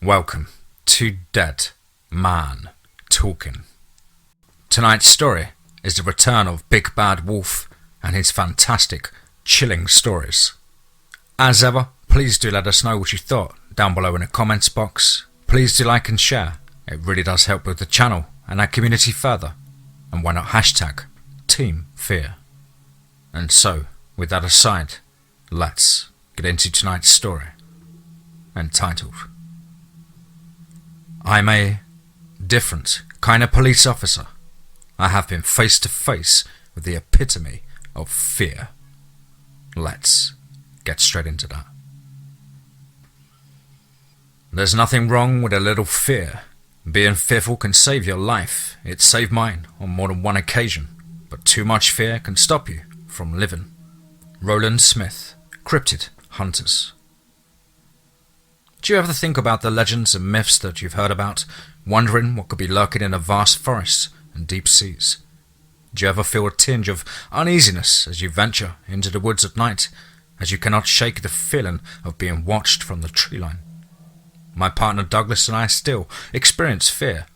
Welcome to Dead Man Talking. Tonight's story is the return of Big Bad Wolf and his fantastic, chilling stories. As ever, please do let us know what you thought down below in the comments box. Please do like and share. It really does help with the channel and our community further. And why not hashtag TeamFEAR. And so, with that aside, let's get into tonight's story, entitled I'm a different kind of police officer. I have been face to face with the epitome of fear. Let's get straight into that. There's nothing wrong with a little fear. Being fearful can save your life. It saved mine on more than one occasion. But too much fear can stop you from living. Roland Smith, Cryptid Hunters. Do you ever think about the legends and myths that you've heard about, wondering what could be lurking in the vast forests and deep seas? Do you ever feel a tinge of uneasiness as you venture into the woods at night, as you cannot shake the feeling of being watched from the tree line? My partner Douglas and I still experience fear,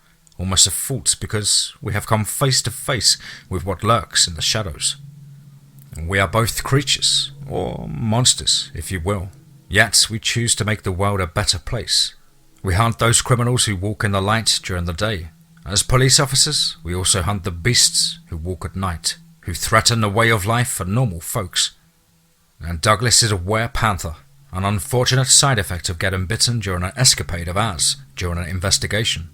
almost a fault, because we have come face to face with what lurks in the shadows. We are both creatures, or monsters, if you will. Yet we choose to make the world a better place. We hunt those criminals who walk in the light during the day. As police officers, we also hunt the beasts who walk at night, who threaten the way of life for normal folks. And Douglas is a were-panther, an unfortunate side effect of getting bitten during an escapade of ours during an investigation.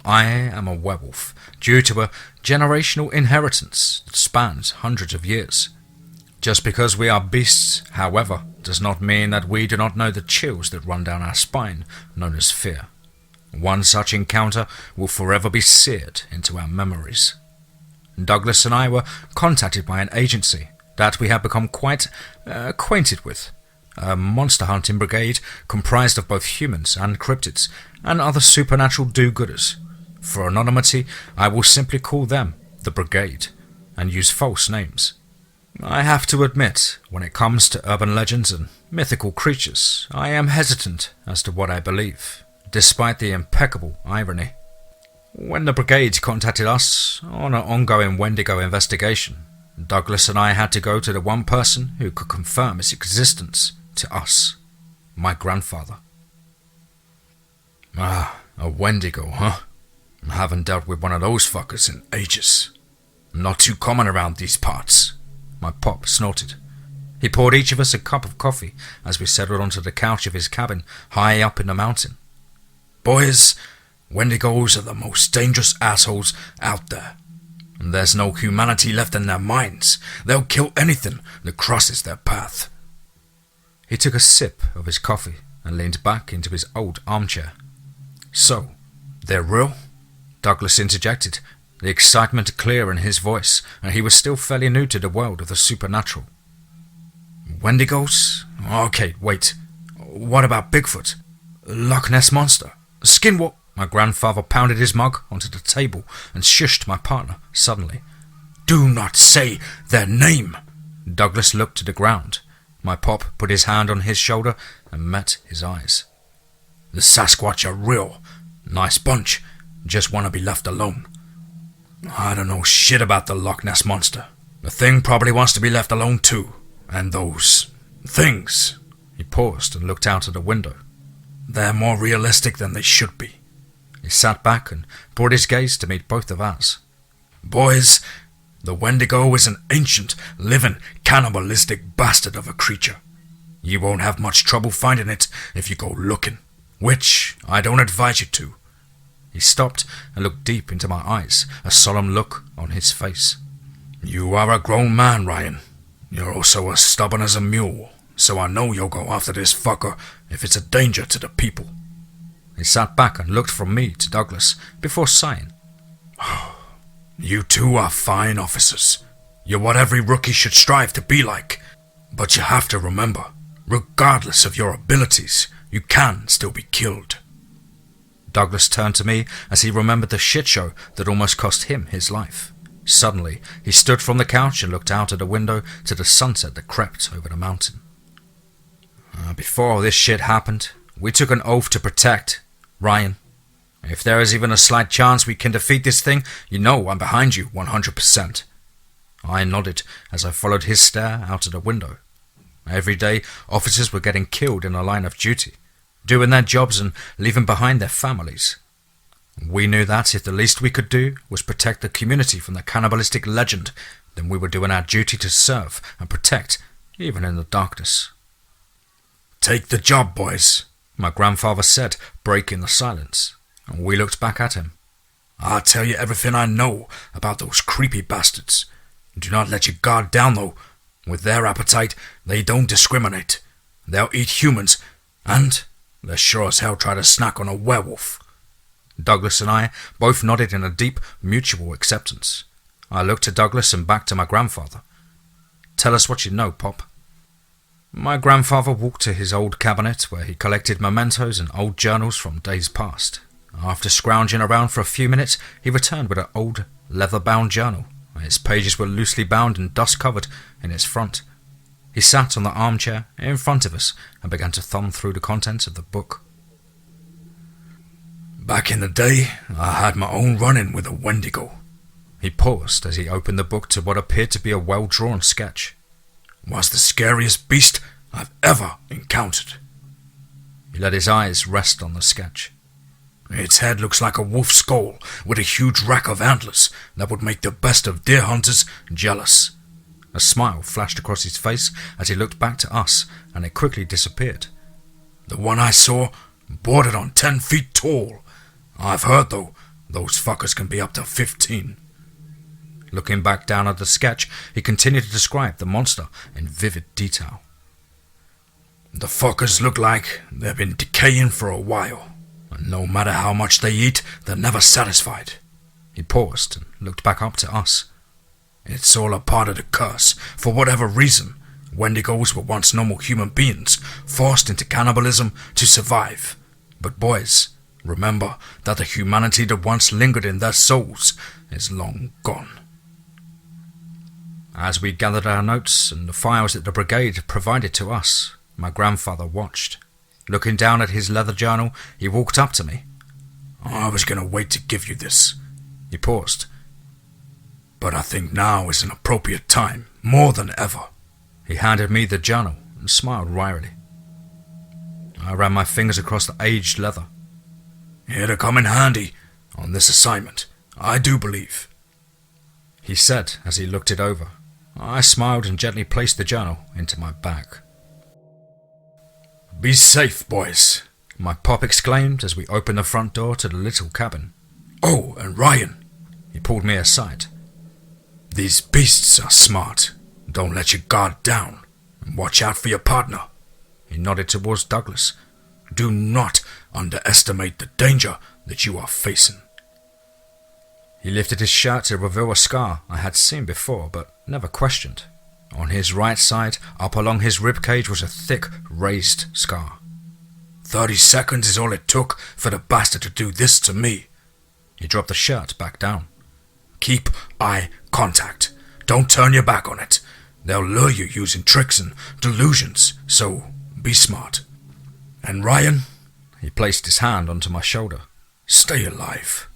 I am a werewolf, due to a generational inheritance that spans hundreds of years. Just because we are beasts, however, does not mean that we do not know the chills that run down our spine, known as fear. One such encounter will forever be seared into our memories. Douglas and I were contacted by an agency that we have become quite acquainted with, a monster hunting brigade comprised of both humans and cryptids and other supernatural do-gooders. For anonymity, I will simply call them the brigade and use false names. I have to admit, when it comes to urban legends and mythical creatures, I am hesitant as to what I believe, despite the impeccable irony. When the brigade contacted us on an ongoing Wendigo investigation, Douglas and I had to go to the one person who could confirm its existence to us, my grandfather. Ah, a Wendigo, huh? I haven't dealt with one of those fuckers in ages. Not too common around these parts. My pop snorted. He poured each of us a cup of coffee as we settled onto the couch of his cabin high up in the mountain. Boys, Wendigos are the most dangerous assholes out there. And there's no humanity left in their minds. They'll kill anything that crosses their path. He took a sip of his coffee and leaned back into his old armchair. So, they're real? Douglas interjected, the excitement clear in his voice, and he was still fairly new to the world of the supernatural. Wendigos? Okay, wait. What about Bigfoot? Loch Ness Monster? Skinwalker? My grandfather pounded his mug onto the table and shushed my partner suddenly. Do not say their name! Douglas looked to the ground. My pop put his hand on his shoulder and met his eyes. The Sasquatch are real. Nice bunch. Just want to be left alone. I don't know shit about the Loch Ness Monster. The thing probably wants to be left alone too. And those things. He paused and looked out of the window. They're more realistic than they should be. He sat back and brought his gaze to meet both of ours. Boys, the Wendigo is an ancient, living, cannibalistic bastard of a creature. You won't have much trouble finding it if you go looking, which I don't advise you to. He stopped and looked deep into my eyes, a solemn look on his face. You are a grown man, Ryan. You're also as stubborn as a mule, so I know you'll go after this fucker if it's a danger to the people. He sat back and looked from me to Douglas before sighing. You two are fine officers. You're what every rookie should strive to be like. But you have to remember, regardless of your abilities, you can still be killed. Douglas turned to me as he remembered the shit show that almost cost him his life. Suddenly, he stood from the couch and looked out of the window to the sunset that crept over the mountain. Before all this shit happened, we took an oath to protect, Ryan, if there is even a slight chance we can defeat this thing, you know I'm behind you 100%. I nodded as I followed his stare out of the window. Every day, officers were getting killed in the line of duty, doing their jobs and leaving behind their families. We knew that if the least we could do was protect the community from the cannibalistic legend, then we were doing our duty to serve and protect, even in the darkness. "Take the job, boys," my grandfather said, breaking the silence, and we looked back at him. "I'll tell you everything I know about those creepy bastards. Do not let your guard down, though. With their appetite, they don't discriminate. They'll eat humans, and they'll sure as hell try to snack on a werewolf." Douglas and I both nodded in a deep, mutual acceptance. I looked to Douglas and back to my grandfather. "Tell us what you know, Pop." My grandfather walked to his old cabinet where he collected mementos and old journals from days past. After scrounging around for a few minutes, he returned with an old, leather-bound journal. Its pages were loosely bound and dust-covered in its front. He sat on the armchair in front of us and began to thumb through the contents of the book. "Back in the day, I had my own run-in with a Wendigo." He paused as he opened the book to what appeared to be a well-drawn sketch. "Was the scariest beast I've ever encountered." He let his eyes rest on the sketch. "Its head looks like a wolf's skull with a huge rack of antlers that would make the best of deer hunters jealous." A smile flashed across his face as he looked back to us, and it quickly disappeared. "The one I saw bordered on 10 feet tall. I've heard, though, those fuckers can be up to 15. Looking back down at the sketch, he continued to describe the monster in vivid detail. "The fuckers look like they've been decaying for a while, and no matter how much they eat, they're never satisfied." He paused and looked back up to us. "It's all a part of the curse. For whatever reason, Wendigos were once normal human beings, forced into cannibalism to survive. But boys, remember that the humanity that once lingered in their souls is long gone." As we gathered our notes and the files that the brigade provided to us, my grandfather watched. Looking down at his leather journal, he walked up to me. "I was going to wait to give you this." He paused. "But I think now is an appropriate time, more than ever." He handed me the journal and smiled wryly. I ran my fingers across the aged leather. "It'll come in handy on this assignment, I do believe," he said as he looked it over. I smiled and gently placed the journal into my bag. "Be safe, boys," my pop exclaimed as we opened the front door to the little cabin. "Oh, and Ryan," he pulled me aside. "These beasts are smart. Don't let your guard down, and watch out for your partner." He nodded towards Douglas. "Do not underestimate the danger that you are facing." He lifted his shirt to reveal a scar I had seen before but never questioned. On his right side, up along his ribcage, was a thick, raised scar. 30 seconds is all it took for the bastard to do this to me." He dropped the shirt back down. "Keep eye contact. Don't turn your back on it. They'll lure you using tricks and delusions, so be smart. And Ryan," he placed his hand onto my shoulder, "stay alive."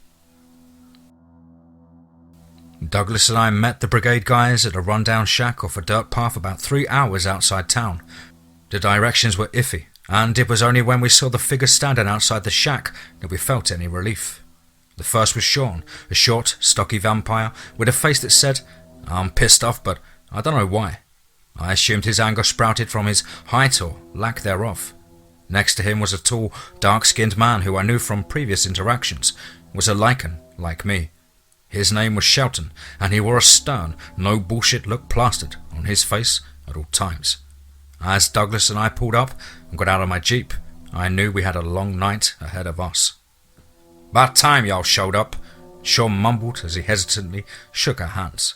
Douglas and I met the brigade guys at a rundown shack off a dirt path about 3 hours outside town. The directions were iffy, and it was only when we saw the figure standing outside the shack that we felt any relief. The first was Sean, a short, stocky vampire with a face that said, "I'm pissed off, but I don't know why." I assumed his anger sprouted from his height or lack thereof. Next to him was a tall, dark-skinned man who I knew from previous interactions was a Lycan like me. His name was Shelton, and he wore a stern, no-bullshit look plastered on his face at all times. As Douglas and I pulled up and got out of my Jeep, I knew we had a long night ahead of us. "About time y'all showed up," Sean mumbled as he hesitantly shook our hands.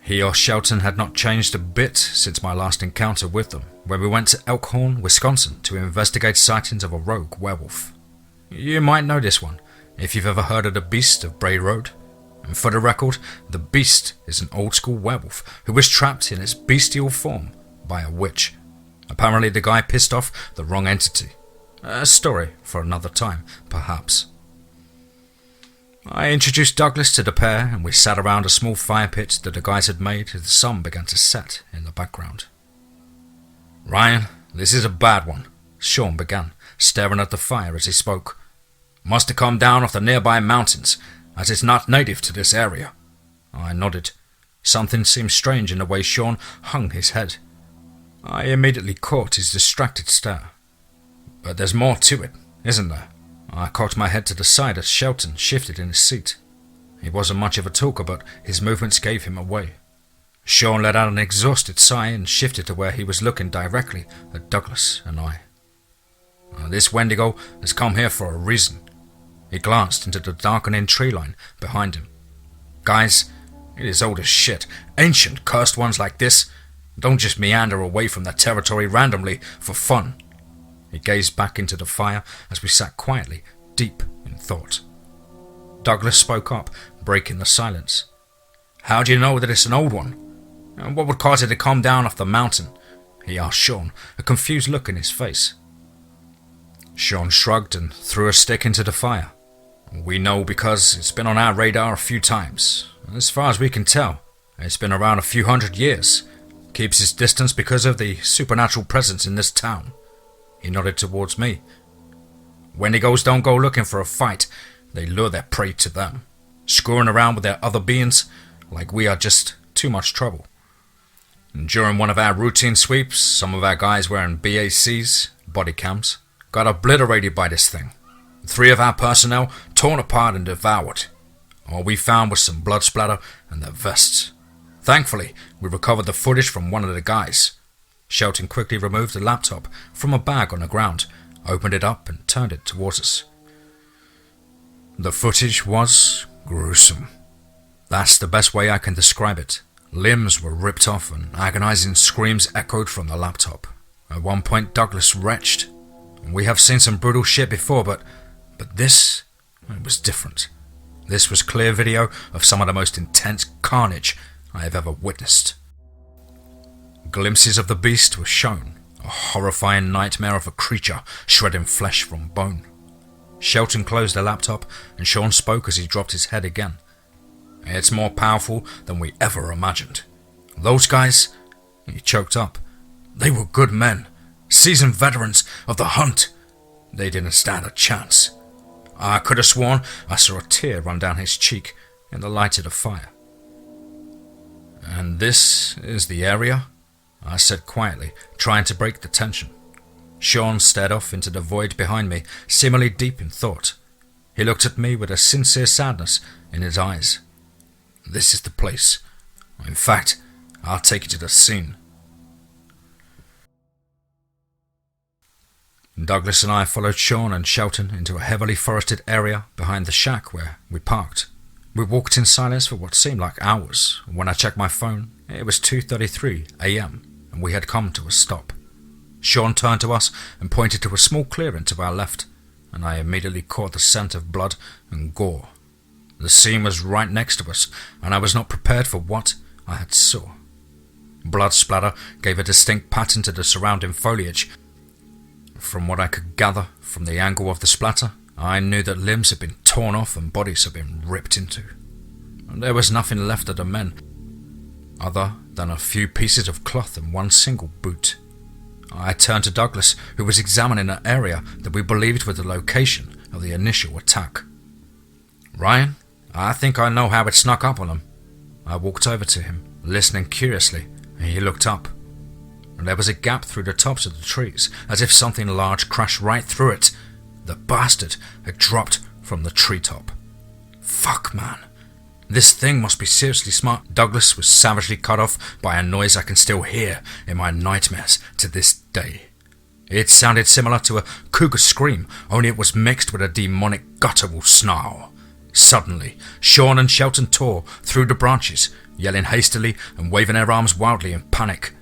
He or Shelton had not changed a bit since my last encounter with them, when we went to Elkhorn, Wisconsin to investigate sightings of a rogue werewolf. You might know this one, if you've ever heard of the Beast of Bray Road. And for the record, the Beast is an old-school werewolf who was trapped in its bestial form by a witch. Apparently the guy pissed off the wrong entity. A story for another time, perhaps. I introduced Douglas to the pair, and we sat around a small fire pit that the guys had made as the sun began to set in the background. "Ryan, this is a bad one," Sean began, staring at the fire as he spoke. "Must have come down off the nearby mountains, as it's not native to this area." I nodded. Something seemed strange in the way Sean hung his head. I immediately caught his distracted stare. "But there's more to it, isn't there?" I cocked my head to the side as Shelton shifted in his seat. He wasn't much of a talker, but his movements gave him away. Sean let out an exhausted sigh and shifted to where he was looking directly at Douglas and I. "This Wendigo has come here for a reason." He glanced into the darkening tree line behind him. "Guys, it is old as shit. Ancient, cursed ones like this don't just meander away from their territory randomly for fun." He gazed back into the fire as we sat quietly, deep in thought. Douglas spoke up, breaking the silence. "How do you know that it's an old one? And what would cause it to come down off the mountain?" he asked Sean, a confused look in his face. Sean shrugged and threw a stick into the fire. "We know because it's been on our radar a few times. As far as we can tell, it's been around a few hundred years. Keeps its distance because of the supernatural presence in this town." He nodded towards me. "Wendigos don't go looking for a fight. They lure their prey to them, screwing around with their other beings like we are just too much trouble. And during one of our routine sweeps, some of our guys wearing BACs, body cams, got obliterated by this thing. 3 of our personnel torn apart and devoured. All we found was some blood splatter and their vests. Thankfully, we recovered the footage from one of the guys." Shelton quickly removed the laptop from a bag on the ground, opened it up and turned it towards us. The footage was gruesome. That's the best way I can describe it. Limbs were ripped off and agonizing screams echoed from the laptop. At one point Douglas retched. "We have seen some brutal shit before, but this, it was different. This was clear video of some of the most intense carnage I have ever witnessed." Glimpses of the beast were shown, a horrifying nightmare of a creature shredding flesh from bone. Shelton closed the laptop and Sean spoke as he dropped his head again. "It's more powerful than we ever imagined. Those guys," he choked up, "they were good men, seasoned veterans of the hunt. They didn't stand a chance." I could have sworn I saw a tear run down his cheek in the light of the fire. "And this is the area?" I said quietly, trying to break the tension. Sean stared off into the void behind me, seemingly deep in thought. He looked at me with a sincere sadness in his eyes. "This is the place. In fact, I'll take you to the scene." Douglas and I followed Sean and Shelton into a heavily forested area behind the shack where we parked. We walked in silence for what seemed like hours. When I checked my phone, it was 2:33 a.m. and we had come to a stop. Sean turned to us and pointed to a small clearing to our left, and I immediately caught the scent of blood and gore. The scene was right next to us, and I was not prepared for what I had saw. Blood splatter gave a distinct pattern to the surrounding foliage. From what I could gather from the angle of the splatter, I knew that limbs had been torn off and bodies had been ripped into. There was nothing left of the men, other than a few pieces of cloth and one single boot. I turned to Douglas, who was examining an area that we believed was the location of the initial attack. "Ryan, I think I know how it snuck up on them." I walked over to him, listening curiously, and he looked up. There was a gap through the tops of the trees, as if something large crashed right through it. The bastard had dropped from the treetop. "Fuck, man. This thing must be seriously smart." Douglas was savagely cut off by a noise I can still hear in my nightmares to this day. It sounded similar to a cougar scream, only it was mixed with a demonic guttural snarl. Suddenly, Sean and Shelton tore through the branches, yelling hastily and waving their arms wildly in panic.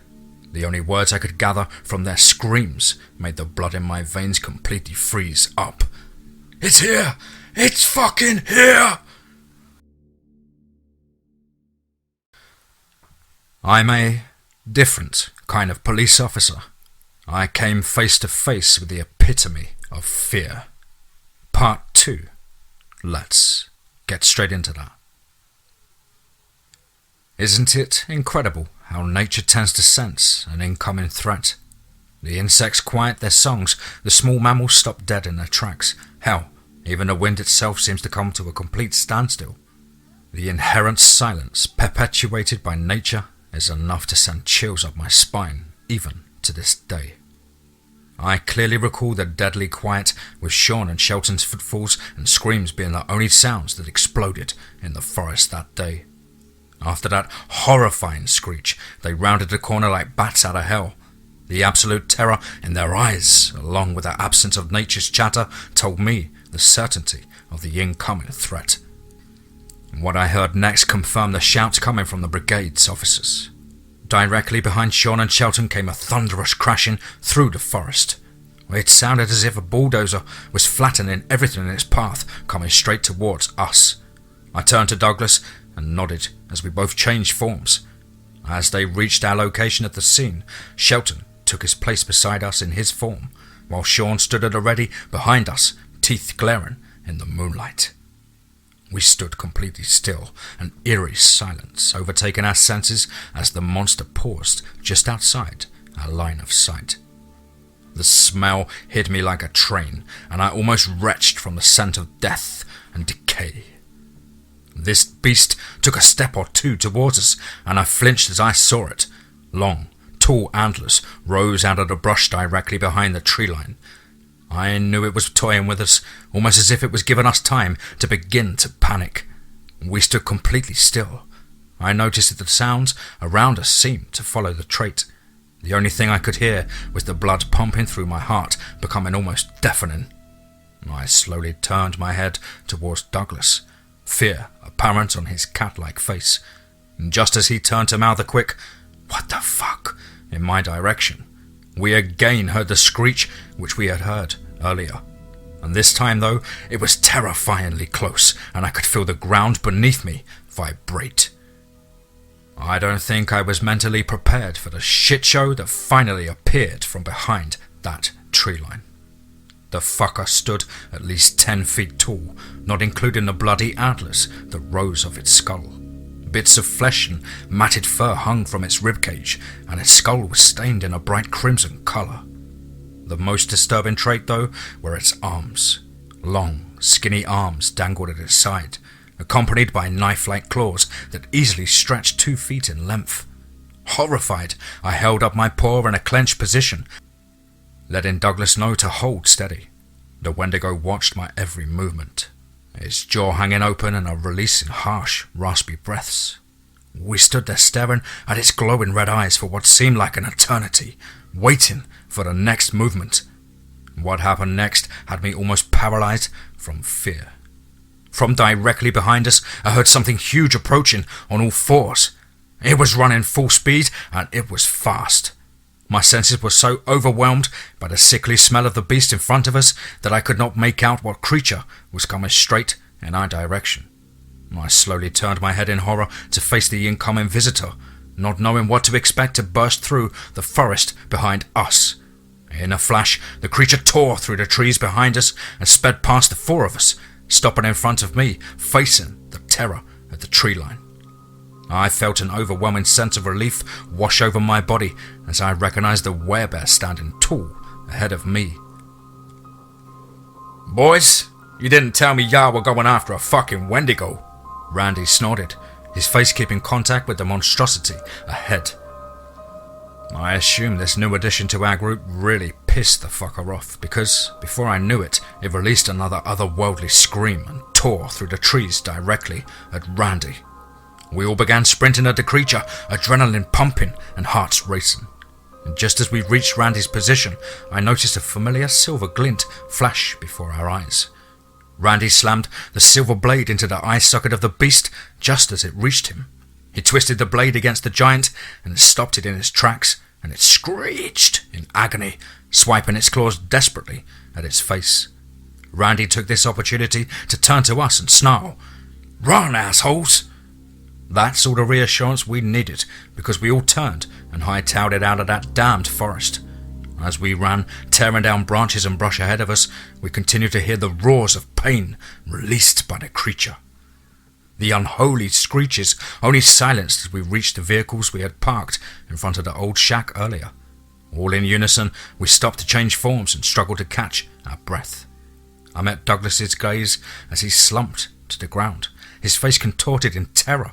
The only words I could gather from their screams made the blood in my veins completely freeze up. "It's here! It's fucking here!" I'm a different kind of police officer. I came face to face with the epitome of Fear. Part 2. Let's get straight into that. Isn't it incredible how nature tends to sense an incoming threat? The insects quiet their songs, the small mammals stop dead in their tracks. Hell, even the wind itself seems to come to a complete standstill. The inherent silence perpetuated by nature is enough to send chills up my spine, even to this day. I clearly recall the deadly quiet, with Sean and Shelton's footfalls and screams being the only sounds that exploded in the forest that day. After that horrifying screech, they rounded the corner like bats out of hell. The absolute terror in their eyes, along with the absence of nature's chatter, told me the certainty of the incoming threat. What I heard next confirmed the shouts coming from the brigade's officers. Directly behind Sean and Shelton came a thunderous crashing through the forest. It sounded as if a bulldozer was flattening everything in its path, coming straight towards us. I turned to Douglas and nodded as we both changed forms. As they reached our location at the scene, Shelton took his place beside us in his form, while Sean stood at the ready behind us, teeth glaring in the moonlight. We stood completely still, an eerie silence overtaking our senses as the monster paused just outside our line of sight. The smell hit me like a train, and I almost retched from the scent of death and decay. This beast took a step or two towards us, and I flinched as I saw it. Long, tall antlers rose out of the brush directly behind the tree line. I knew it was toying with us, almost as if it was giving us time to begin to panic. We stood completely still. I noticed that the sounds around us seemed to follow the trait. The only thing I could hear was the blood pumping through my heart, becoming almost deafening. I slowly turned my head towards Douglas, fear apparent on his cat-like face. Just as he turned to mouth a quick, "What the fuck?" in my direction, we again heard the screech which we had heard earlier. And this time, though, it was terrifyingly close, and I could feel the ground beneath me vibrate. I don't think I was mentally prepared for the shit show that finally appeared from behind that tree line. The fucker stood at least 10 feet tall, not including the bloody antlers that rose off its skull. Bits of flesh and matted fur hung from its ribcage, and its skull was stained in a bright crimson colour. The most disturbing trait, though, were its arms. Long, skinny arms dangled at its side, accompanied by knife-like claws that easily stretched 2 feet in length. Horrified, I held up my paw in a clenched position, letting Douglas know to hold steady. The Wendigo watched my every movement, its jaw hanging open and releasing harsh, raspy breaths. We stood there staring at its glowing red eyes for what seemed like an eternity, waiting for the next movement. What happened next had me almost paralyzed from fear. From directly behind us, I heard something huge approaching on all fours. It was running full speed, and it was fast. My senses were so overwhelmed by the sickly smell of the beast in front of us that I could not make out what creature was coming straight in our direction. I slowly turned my head in horror to face the incoming visitor, not knowing what to expect to burst through the forest behind us. In a flash, the creature tore through the trees behind us and sped past the 4 of us, stopping in front of me, facing the terror at the tree line. I felt an overwhelming sense of relief wash over my body as I recognized the werebear standing tall ahead of me. "Boys, you didn't tell me y'all were going after a fucking Wendigo," Randy snorted, his face keeping contact with the monstrosity ahead. I assume this new addition to our group really pissed the fucker off, because before I knew it, it released another otherworldly scream and tore through the trees directly at Randy. We all began sprinting at the creature, adrenaline pumping and hearts racing. And just as we reached Randy's position, I noticed a familiar silver glint flash before our eyes. Randy slammed the silver blade into the eye socket of the beast just as it reached him. He twisted the blade against the giant and stopped it in its tracks, and it screeched in agony, swiping its claws desperately at its face. Randy took this opportunity to turn to us and snarl, "Run, assholes!" That's all the reassurance we needed, because we all turned and hightailed it out of that damned forest. As we ran, tearing down branches and brush ahead of us, we continued to hear the roars of pain released by the creature. The unholy screeches only silenced as we reached the vehicles we had parked in front of the old shack earlier. All in unison, we stopped to change forms and struggled to catch our breath. I met Douglas's gaze as he slumped to the ground, his face contorted in terror.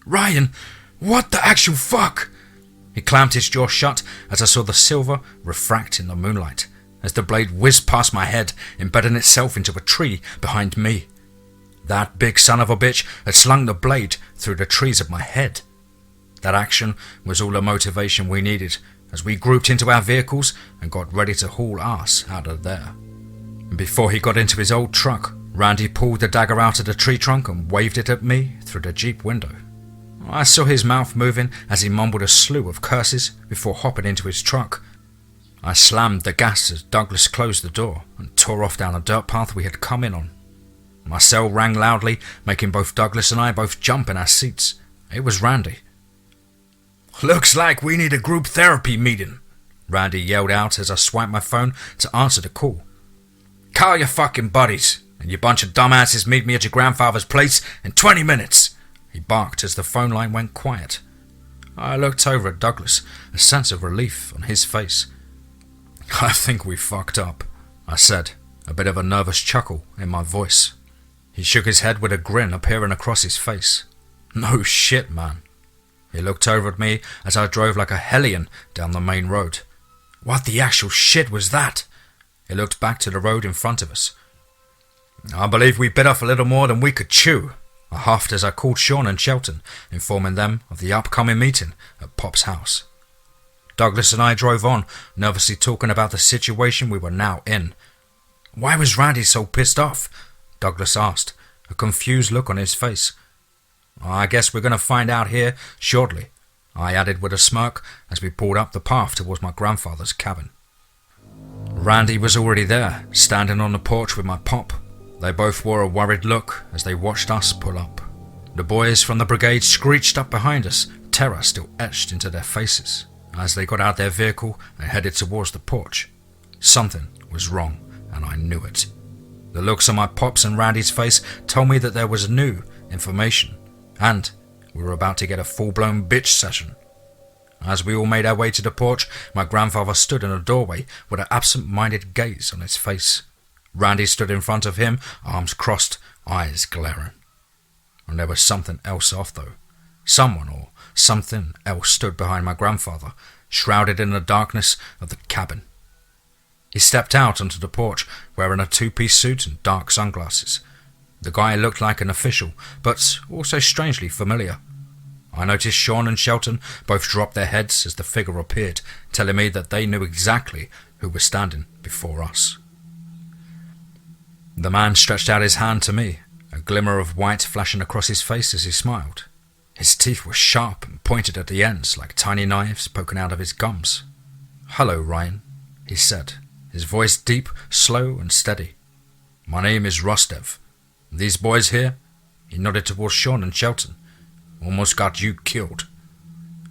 "Ryan, what the actual fuck?" He clamped his jaw shut as I saw the silver refract in the moonlight, as the blade whizzed past my head, embedding itself into a tree behind me. That big son of a bitch had slung the blade through the trees of my head. That action was all the motivation we needed as we grouped into our vehicles and got ready to haul ass out of there. Before he got into his old truck, Randy pulled the dagger out of the tree trunk and waved it at me through the Jeep window. I saw his mouth moving as he mumbled a slew of curses before hopping into his truck. I slammed the gas as Douglas closed the door and tore off down a dirt path we had come in on. My cell rang loudly, making both Douglas and I both jump in our seats. It was Randy. "Looks like we need a group therapy meeting," Randy yelled out as I swiped my phone to answer the call. "Call your fucking buddies, and you bunch of dumbasses meet me at your grandfather's place in 20 minutes, he barked as the phone line went quiet. I looked over at Douglas, a sense of relief on his face. "I think we fucked up," I said, a bit of a nervous chuckle in my voice. He shook his head with a grin appearing across his face. "No shit, man." He looked over at me as I drove like a hellion down the main road. "What the actual shit was that?" He looked back to the road in front of us. "I believe we bit off a little more than we could chew," I huffed as I called Sean and Shelton, informing them of the upcoming meeting at Pop's house. Douglas and I drove on, nervously talking about the situation we were now in. "Why was Randy so pissed off?" Douglas asked, a confused look on his face. "I guess we're going to find out here shortly," I added with a smirk as we pulled up the path towards my grandfather's cabin. Randy was already there, standing on the porch with my pop. They both wore a worried look as they watched us pull up. The boys from the brigade screeched up behind us, terror still etched into their faces, as they got out their vehicle and headed towards the porch. Something was wrong, and I knew it. The looks on my pop's and Randy's face told me that there was new information, and we were about to get a full-blown bitch session. As we all made our way to the porch, my grandfather stood in a doorway with an absent-minded gaze on his face. Randy stood in front of him, arms crossed, eyes glaring. And there was something else off, though. Someone or something else stood behind my grandfather, shrouded in the darkness of the cabin. He stepped out onto the porch, wearing a two-piece suit and dark sunglasses. The guy looked like an official, but also strangely familiar. I noticed Sean and Shelton both dropped their heads as the figure appeared, telling me that they knew exactly who was standing before us. The man stretched out his hand to me, a glimmer of white flashing across his face as he smiled. His teeth were sharp and pointed at the ends like tiny knives poking out of his gums. "Hello, Ryan," he said, his voice deep, slow and steady. "My name is Rostev. These boys here," he nodded towards Sean and Shelton, "almost got you killed."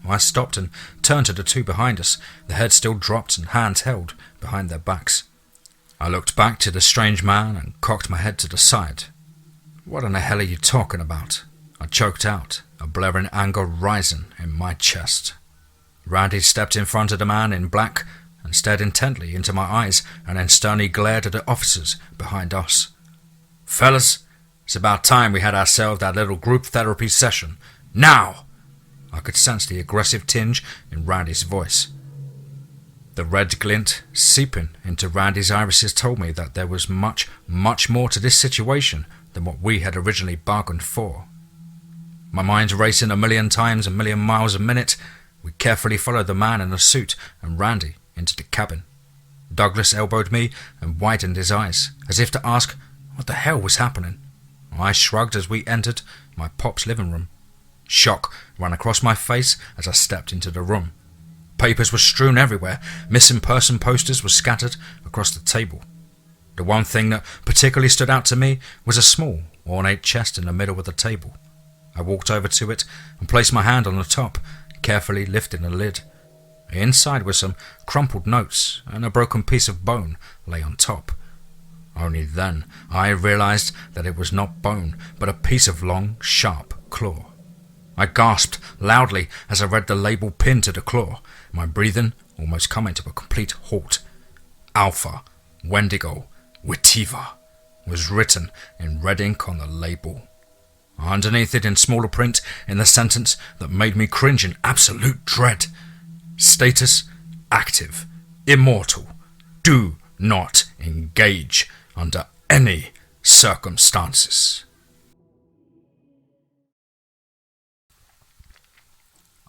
I stopped and turned to the two behind us, the heads still dropped and hands held behind their backs. I looked back to the strange man and cocked my head to the side. "What in the hell are you talking about?" I choked out, a blaring anger rising in my chest. Randy stepped in front of the man in black and stared intently into my eyes and then sternly glared at the officers behind us. "Fellas, it's about time we had ourselves that little group therapy session. Now!" I could sense the aggressive tinge in Randy's voice. The red glint seeping into Randy's irises told me that there was much, much more to this situation than what we had originally bargained for. My mind racing a million times, a million miles a minute, we carefully followed the man in the suit and Randy into the cabin. Douglas elbowed me and widened his eyes, as if to ask what the hell was happening. I shrugged as we entered my pop's living room. Shock ran across my face as I stepped into the room. Papers were strewn everywhere, missing person posters were scattered across the table. The one thing that particularly stood out to me was a small, ornate chest in the middle of the table. I walked over to it and placed my hand on the top, carefully lifting the lid. Inside were some crumpled notes, and a broken piece of bone lay on top. Only then I realized that it was not bone, but a piece of long, sharp claw. I gasped loudly as I read the label pinned to the claw, my breathing almost coming to a complete halt. Alpha, Wendigo, Wittiva was written in red ink on the label. Underneath it in smaller print in the sentence that made me cringe in absolute dread. Status, active, immortal, do not engage under any circumstances.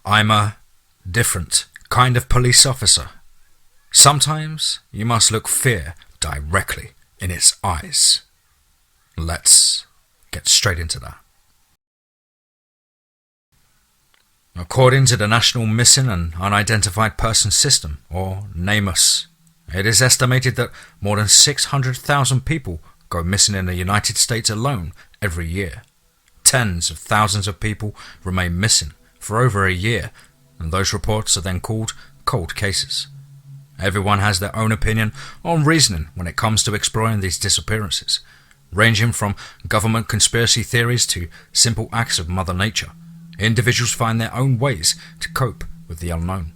I'm a different kind of police officer. Sometimes you must look fear directly in its eyes. Let's get straight into that. According to the National Missing and Unidentified Persons System, or NamUs, it is estimated that more than 600,000 people go missing in the United States alone every year. Tens of thousands of people remain missing for over a year, and those reports are then called cold cases. Everyone has their own opinion on reasoning when it comes to exploring these disappearances, ranging from government conspiracy theories to simple acts of Mother Nature. Individuals find their own ways to cope with the unknown.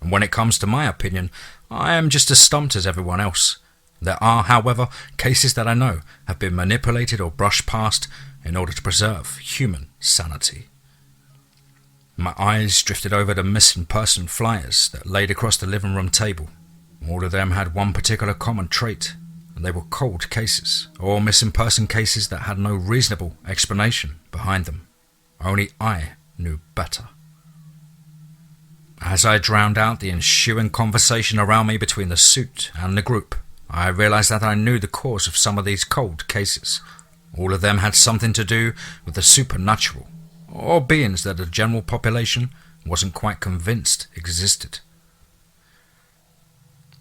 And when it comes to my opinion, I am just as stumped as everyone else. There are, however, cases that I know have been manipulated or brushed past in order to preserve human sanity. My eyes drifted over the missing person flyers that laid across the living room table. All of them had one particular common trait, and they were cold cases, or missing person cases that had no reasonable explanation behind them. Only I knew better. As I drowned out the ensuing conversation around me between the suit and the group, I realized that I knew the cause of some of these cold cases. All of them had something to do with the supernatural, or beings that the general population wasn't quite convinced existed.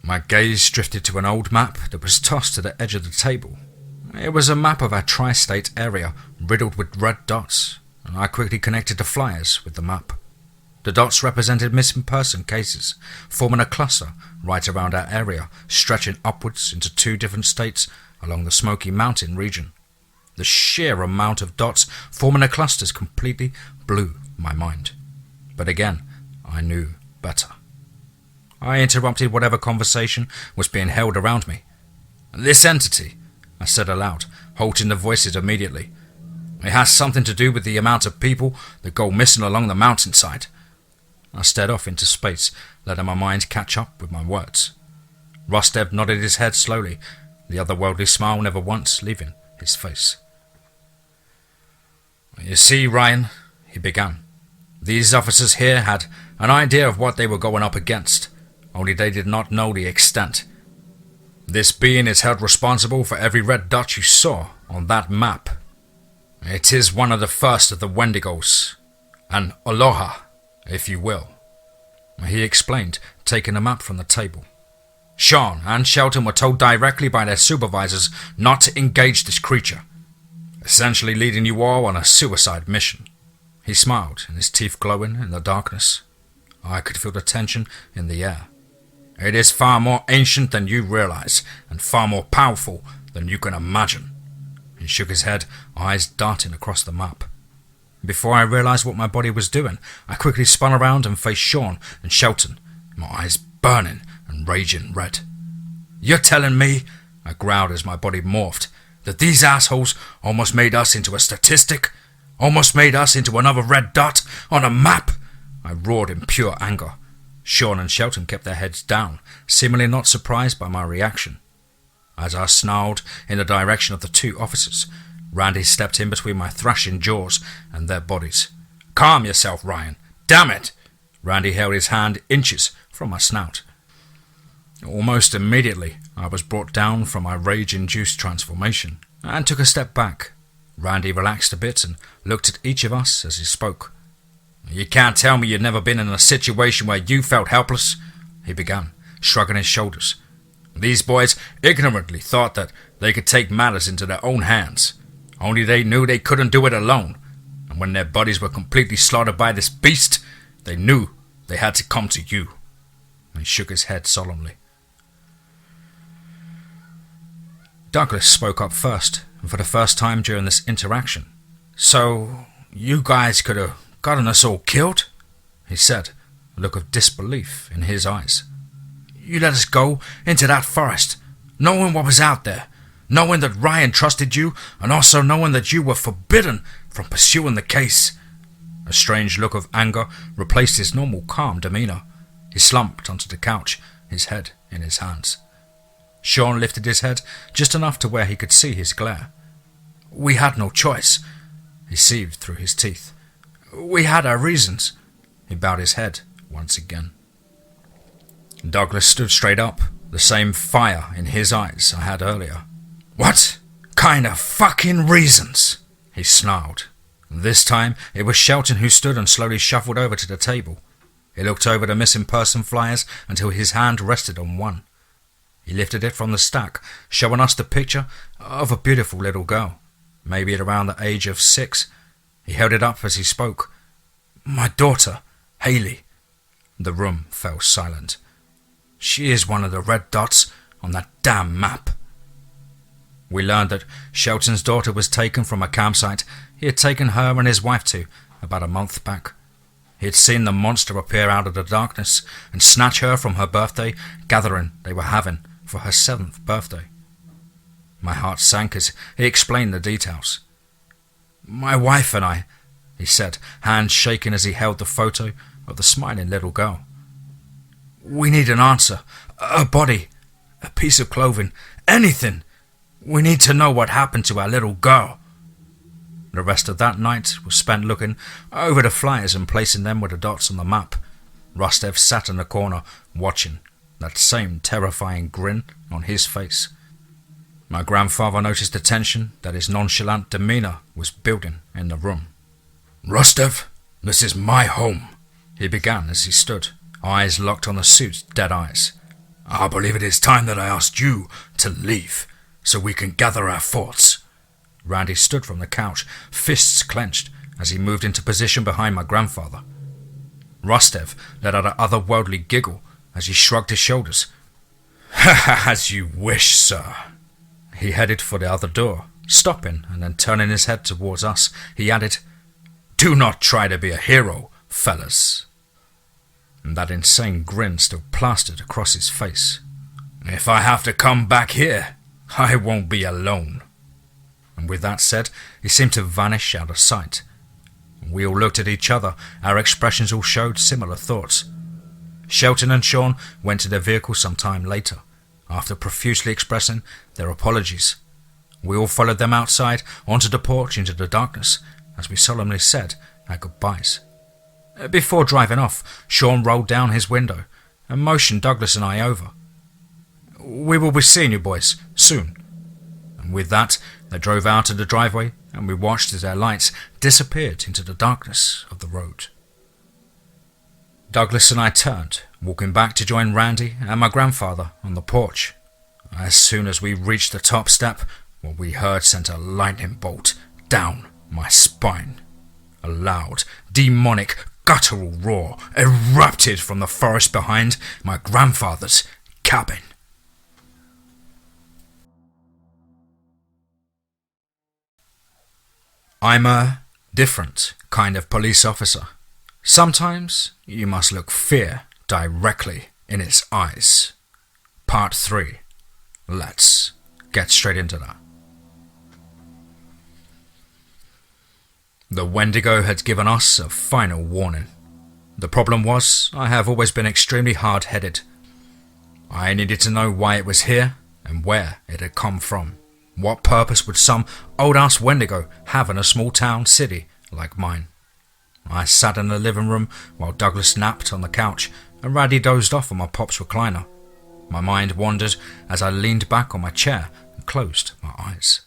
My gaze drifted to an old map that was tossed to the edge of the table. It was a map of our tri-state area riddled with red dots, and I quickly connected the flyers with the map. The dots represented missing person cases, forming a cluster right around our area, stretching upwards into 2 different states along the Smoky Mountain region. The sheer amount of dots forming a cluster completely blew my mind. But again, I knew better. I interrupted whatever conversation was being held around me. "This entity," I said aloud, halting the voices immediately. "It has something to do with the amount of people that go missing along the mountainside." I stared off into space, letting my mind catch up with my words. Rostev nodded his head slowly, the otherworldly smile never once leaving his face. "You see, Ryan," he began, "these officers here had an idea of what they were going up against, only they did not know the extent. This being is held responsible for every red dot you saw on that map. It is one of the first of the Wendigos, an Aloha, if you will," he explained, taking a map from the table. "Sean and Shelton were told directly by their supervisors not to engage this creature, essentially leading you all on a suicide mission." He smiled, and his teeth glowing in the darkness. I could feel the tension in the air. "It is far more ancient than you realize, and far more powerful than you can imagine." He shook his head, eyes darting across the map. Before I realized what my body was doing, I quickly spun around and faced Sean and Shelton, my eyes burning and raging red. "You're telling me," I growled as my body morphed, "that these assholes almost made us into a statistic? Almost made us into another red dot on a map?" I roared in pure anger. Sean and Shelton kept their heads down, seemingly not surprised by my reaction. As I snarled in the direction of the 2 officers, Randy stepped in between my thrashing jaws and their bodies. "Calm yourself, Ryan. Damn it!" Randy held his hand inches from my snout. Almost immediately, I was brought down from my rage-induced transformation and took a step back. Randy relaxed a bit and looked at each of us as he spoke. "You can't tell me you've never been in a situation where you felt helpless," he began, shrugging his shoulders. "These boys ignorantly thought that they could take matters into their own hands. Only they knew they couldn't do it alone. And when their buddies were completely slaughtered by this beast, they knew they had to come to you. He shook his head solemnly. Douglas spoke up first, and for the first time during this interaction. "So, you guys could have gotten us all killed?" he said, a look of disbelief in his eyes. "You let us go into that forest, knowing what was out there, knowing that Ryan trusted you, and also knowing that you were forbidden from pursuing the case." A strange look of anger replaced his normal calm demeanor. He slumped onto the couch, his head in his hands. Sean lifted his head just enough to where he could see his glare. "We had no choice," he seethed through his teeth. "We had our reasons." He bowed his head once again. Douglas stood straight up, the same fire in his eyes I had earlier. "What kind of fucking reasons?" he snarled. This time it was Shelton who stood and slowly shuffled over to the table. He looked over the missing person flyers until his hand rested on one. He lifted it from the stack, showing us the picture of a beautiful little girl, maybe at around the age of 6. He held it up as he spoke. "My daughter, Haley." The room fell silent. "She is one of the red dots on that damn map." We learned that Shelton's daughter was taken from a campsite he had taken her and his wife to about a month back. He had seen the monster appear out of the darkness and snatch her from her birthday gathering they were having for her 7th birthday. My heart sank as he explained the details. "My wife and I," he said, hands shaking as he held the photo of the smiling little girl. "We need an answer, a body, a piece of clothing, anything. We need to know what happened to our little girl." The rest of that night was spent looking over the flyers and placing them with the dots on the map. Rustev sat in the corner, watching, that same terrifying grin on his face. My grandfather noticed the tension that his nonchalant demeanor was building in the room. "Rustev, this is my home," he began as he stood, eyes locked on the suit's dead eyes. "I believe it is time that I asked you to leave, so we can gather our thoughts." Randy stood from the couch, fists clenched, as he moved into position behind my grandfather. Rustev let out an otherworldly giggle as he shrugged his shoulders. "As you wish, sir." He headed for the other door, stopping and then turning his head towards us. He added, "Do not try to be a hero, fellas." And that insane grin still plastered across his face. "If I have to come back here, I won't be alone." And with that said, he seemed to vanish out of sight. We all looked at each other. Our expressions all showed similar thoughts. Shelton and Sean went to their vehicle some time later, after profusely expressing their apologies. We all followed them outside onto the porch into the darkness as we solemnly said our goodbyes. Before driving off, Sean rolled down his window and motioned Douglas and I over. "We will be seeing you boys soon." And with that, they drove out of the driveway and we watched as their lights disappeared into the darkness of the road. Douglas and I turned, walking back to join Randy and my grandfather on the porch. As soon as we reached the top step, what we heard sent a lightning bolt down my spine. A loud, demonic, guttural roar erupted from the forest behind my grandfather's cabin. I'm a different kind of police officer. Sometimes you must look fear directly in its eyes. Part 3. Let's get straight into that. The Wendigo had given us a final warning. The problem was, I have always been extremely hard-headed. I needed to know why it was here and where it had come from. What purpose would some old-ass Wendigo have in a small-town city like mine? I sat in the living room while Douglas napped on the couch and Randy dozed off on my pop's recliner. My mind wandered as I leaned back on my chair and closed my eyes.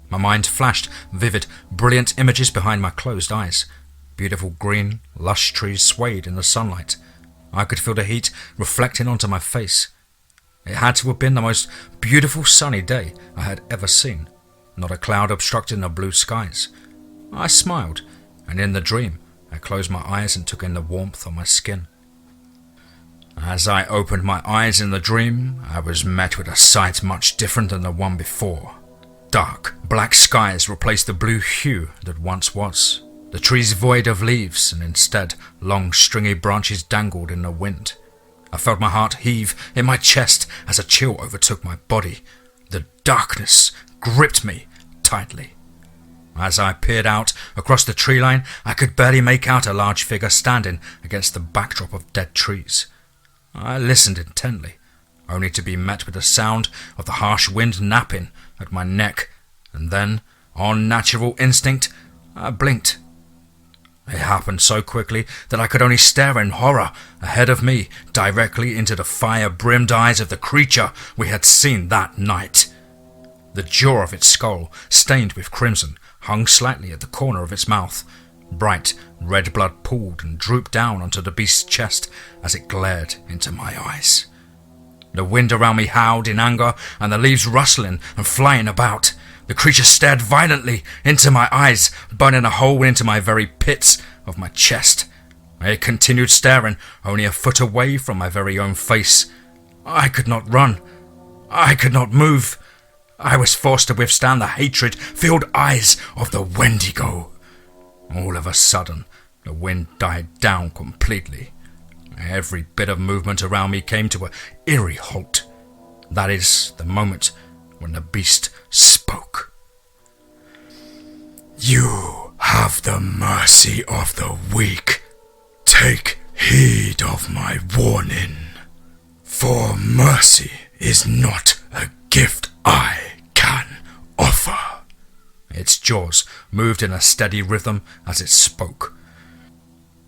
My mind flashed vivid, brilliant images behind my closed eyes. Beautiful green, lush trees swayed in the sunlight. I could feel the heat reflecting onto my face. It had to have been the most beautiful sunny day I had ever seen. Not a cloud obstructing the blue skies. I smiled, and in the dream, I closed my eyes and took in the warmth on my skin. As I opened my eyes in the dream, I was met with a sight much different than the one before. Dark, black skies replaced the blue hue that once was. The trees void of leaves, and instead long stringy branches dangled in the wind. I felt my heart heave in my chest as a chill overtook my body. The darkness gripped me tightly. As I peered out across the tree line, I could barely make out a large figure standing against the backdrop of dead trees. I listened intently, only to be met with the sound of the harsh wind napping at my neck, and then, on natural instinct, I blinked. It happened so quickly that I could only stare in horror ahead of me, directly into the fire-brimmed eyes of the creature we had seen that night. The jaw of its skull, stained with crimson, hung slightly at the corner of its mouth. Bright red blood pooled and drooped down onto the beast's chest as it glared into my eyes. The wind around me howled in anger, and the leaves rustling and flying about. The creature stared violently into my eyes, burning a hole into my very pits of my chest. It continued staring, only a foot away from my very own face. I could not run. I could not move. I was forced to withstand the hatred-filled eyes of the Wendigo. All of a sudden, the wind died down completely. Every bit of movement around me came to an eerie halt. That is the moment when the beast spoke. "You have the mercy of the weak. Take heed of my warning. For mercy is not a gift I can offer." Its jaws moved in a steady rhythm as it spoke.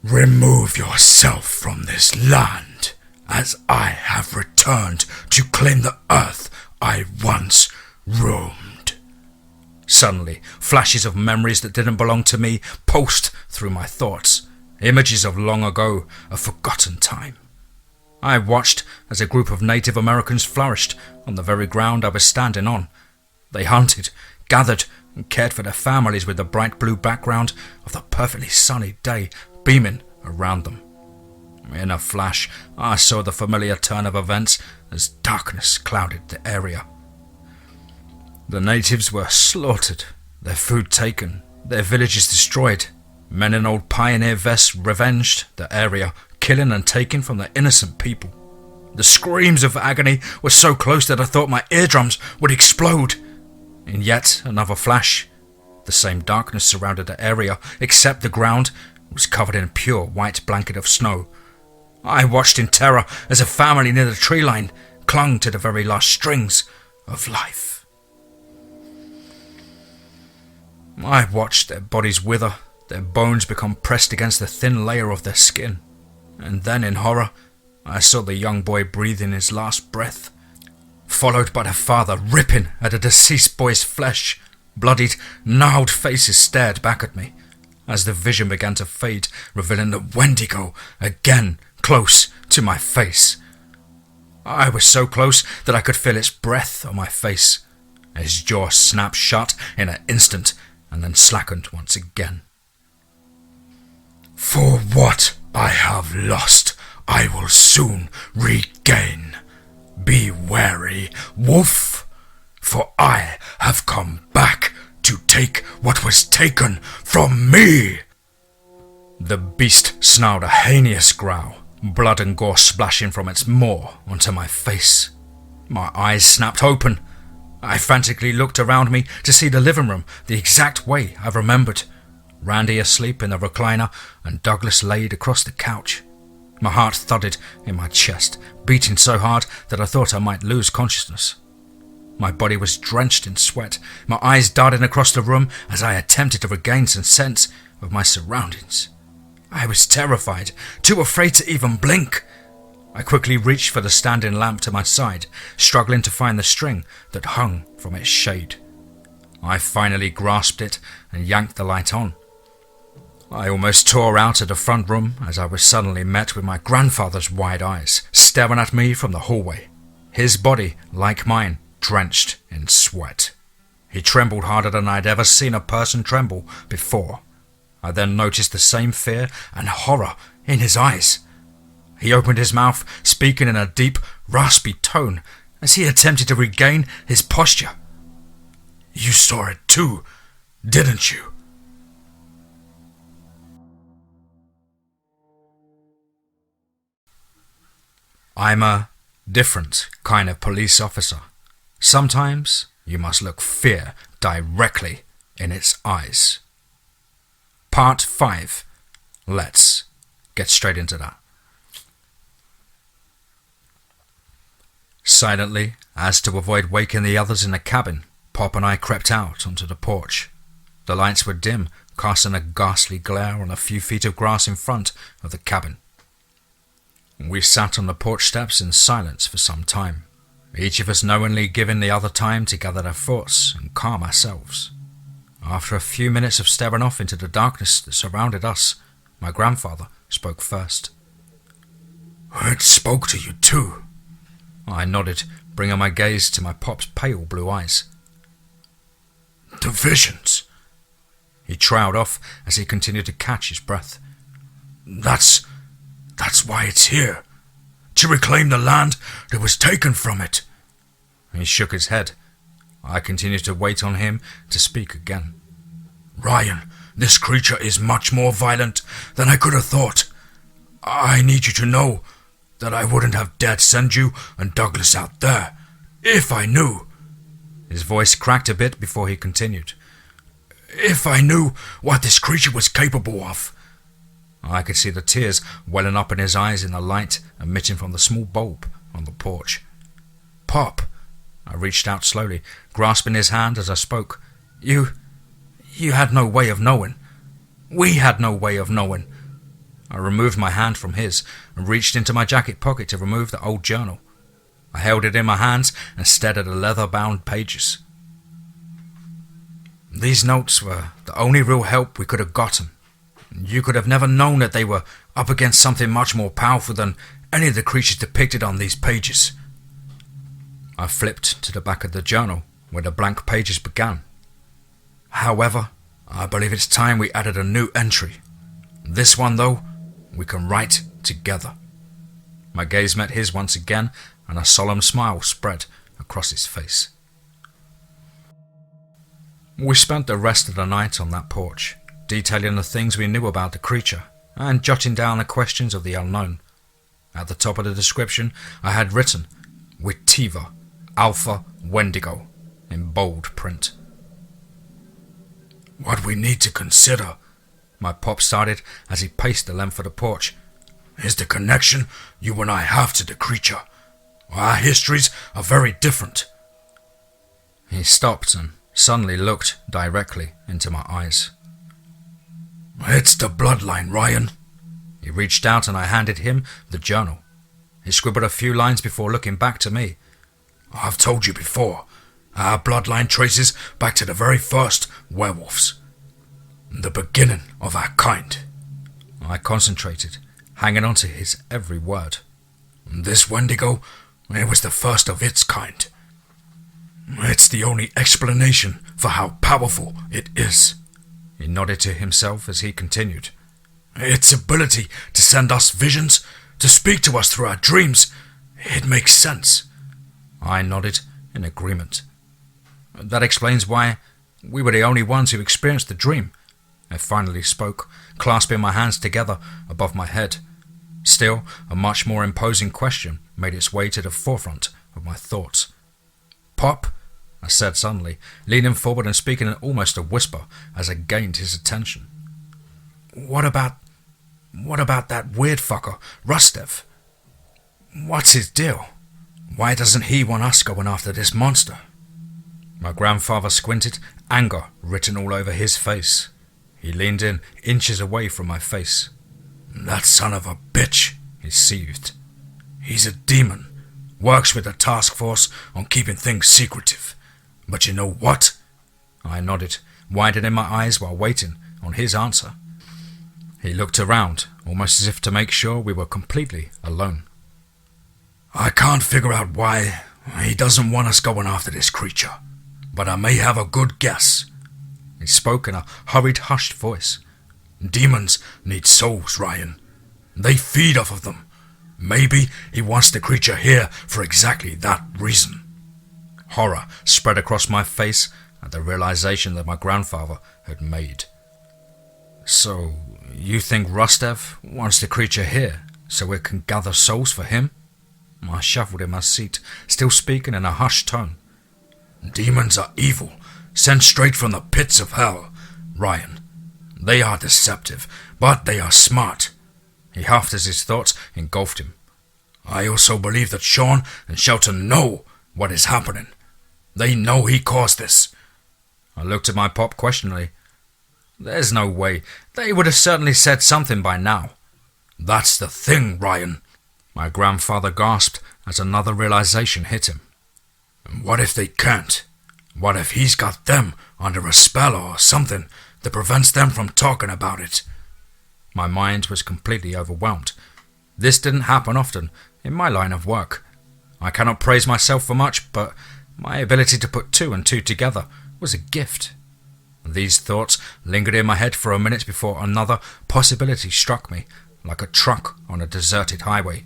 "Remove yourself from this land, as I have returned to claim the earth I once roamed." Suddenly, flashes of memories that didn't belong to me pulsed through my thoughts. Images of long ago, a forgotten time. I watched as a group of Native Americans flourished on the very ground I was standing on. They hunted, gathered, and cared for their families with the bright blue background of the perfectly sunny day beaming around them. In a flash, I saw the familiar turn of events as darkness clouded the area. The natives were slaughtered, their food taken, their villages destroyed. Men in old pioneer vests revenged the area, killing and taking from the innocent people. The screams of agony were so close that I thought my eardrums would explode. In yet another flash, the same darkness surrounded the area, except the ground was covered in a pure white blanket of snow. I watched in terror as a family near the tree line clung to the very last strings of life. I watched their bodies wither, their bones become pressed against the thin layer of their skin, and then in horror, I saw the young boy breathing his last breath, followed by the father ripping at the deceased boy's flesh. Bloodied, gnarled faces stared back at me as the vision began to fade, revealing the Wendigo again close to my face. I was so close that I could feel its breath on my face. His jaw snapped shut in an instant and then slackened once again. "For what I have lost, I will soon regain. Be wary, wolf, for I have come back to take what was taken from me." The beast snarled a heinous growl, blood and gore splashing from its maw onto my face. My eyes snapped open. I frantically looked around me to see the living room the exact way I remembered. Randy asleep in the recliner and Douglas laid across the couch. My heart thudded in my chest, beating so hard that I thought I might lose consciousness. My body was drenched in sweat, my eyes darting across the room as I attempted to regain some sense of my surroundings. I was terrified, too afraid to even blink. I quickly reached for the standing lamp to my side, struggling to find the string that hung from its shade. I finally grasped it and yanked the light on. I almost tore out of the front room as I was suddenly met with my grandfather's wide eyes, staring at me from the hallway. His body, like mine, drenched in sweat. He trembled harder than I'd ever seen a person tremble before. I then noticed the same fear and horror in his eyes. He opened his mouth, speaking in a deep, raspy tone as he attempted to regain his posture. "You saw it too, didn't you?" I'm a different kind of police officer. Sometimes you must look fear directly in its eyes. Part 5. Let's get straight into that. Silently, as to avoid waking the others in the cabin, Pop and I crept out onto the porch. The lights were dim, casting a ghastly glare on a few feet of grass in front of the cabin. We sat on the porch steps in silence for some time, each of us knowingly giving the other time to gather our thoughts and calm ourselves. After a few minutes of staring off into the darkness that surrounded us, my grandfather spoke first. "It spoke to you too." I nodded, bringing my gaze to my pop's pale blue eyes. "The visions." He trailed off as he continued to catch his breath. That's why it's here. To reclaim the land that was taken from it." He shook his head. I continued to wait on him to speak again. "Ryan, this creature is much more violent than I could have thought. I need you to know that I wouldn't have dared send you and Douglas out there if I knew." His voice cracked a bit before he continued. "If I knew what this creature was capable of." I could see the tears welling up in his eyes in the light emitting from the small bulb on the porch. "Pop," I reached out slowly, grasping his hand as I spoke. You had no way of knowing. We had no way of knowing." I removed my hand from his and reached into my jacket pocket to remove the old journal. I held it in my hands and stared at the leather-bound pages. "These notes were the only real help we could have gotten. You could have never known that they were up against something much more powerful than any of the creatures depicted on these pages." I flipped to the back of the journal where the blank pages began. "However, I believe it's time we added a new entry. This one, though, we can write together." My gaze met his once again, and a solemn smile spread across his face. We spent the rest of the night on that porch, detailing the things we knew about the creature and jotting down the questions of the unknown. At the top of the description, I had written, "Wittiva, Alpha Wendigo," in bold print. "What we need to consider," my pop started as he paced the length of the porch, "is the connection you and I have to the creature. Our histories are very different." He stopped and suddenly looked directly into my eyes. "It's the bloodline, Ryan." He reached out and I handed him the journal. He scribbled a few lines before looking back to me. "I've told you before, our bloodline traces back to the very first werewolves. The beginning of our kind." I concentrated, hanging on to his every word. "This Wendigo, it was the first of its kind. It's the only explanation for how powerful it is." He nodded to himself as he continued. "Its ability to send us visions, to speak to us through our dreams, it makes sense." I nodded in agreement. "That explains why we were the only ones who experienced the dream." I finally spoke, clasping my hands together above my head. Still, a much more imposing question made its way to the forefront of my thoughts. "Pop," I said suddenly, leaning forward and speaking in almost a whisper as I gained his attention. What about that weird fucker, Rustev? What's his deal? Why doesn't he want us going after this monster?" My grandfather squinted, anger written all over his face. He leaned in, inches away from my face. "That son of a bitch," he seethed. "He's a demon, works with the task force on keeping things secretive. But you know what?" I nodded, widening my eyes while waiting on his answer. He looked around, almost as if to make sure we were completely alone. "I can't figure out why he doesn't want us going after this creature, but I may have a good guess." He spoke in a hurried, hushed voice. "Demons need souls, Ryan. They feed off of them. Maybe he wants the creature here for exactly that reason. Horror spread across my face at the realization that my grandfather had made. So, you think Rustev wants the creature here so it can gather souls for him? I shuffled in my seat, still speaking in a hushed tone. Demons are evil, sent straight from the pits of hell, Ryan. They are deceptive, but they are smart. He huffed as his thoughts engulfed him. I also believe that Sean and Shelton know what is happening. They know he caused this. I looked at my pop questioningly. There's no way. They would have certainly said something by now. That's the thing, Ryan. My grandfather gasped as another realization hit him. And what if they can't? What if he's got them under a spell or something that prevents them from talking about it? My mind was completely overwhelmed. This didn't happen often in my line of work. I cannot praise myself for much, but my ability to put two and two together was a gift. These thoughts lingered in my head for a minute before another possibility struck me, like a truck on a deserted highway.